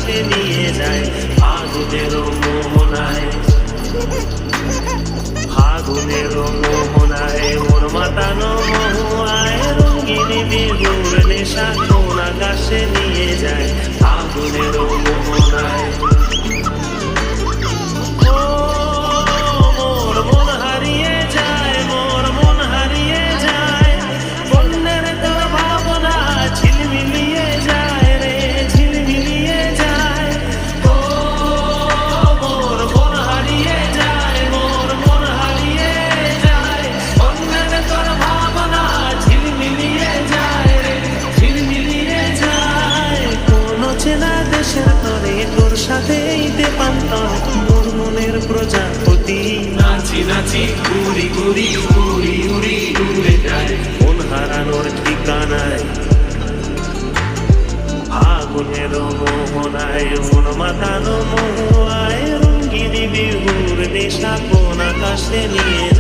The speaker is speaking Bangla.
আকাশে নিয়ে যায় ফাগুনের মোহনায়, ফাগুনের মোহনায় মন মাতানো মহুয়ায় রঙিন বিহুর নেশা কোন আকাশে নিয়ে যায় ফাগুনের মোহনায়। তোর সাথেই দেবান্তর মোর মনের প্রজাপতি, নাচি নাচি ঘুরি ঘুরি উড়ি উড়ি উড়ে যায় মন হারানোর ঠিকানায় ফাগুনের মোহনায় মন মাতানো মহুয়ায় রঙ্গিনী বিহুর নেশা কোন আকাশে নিয়ে যায়।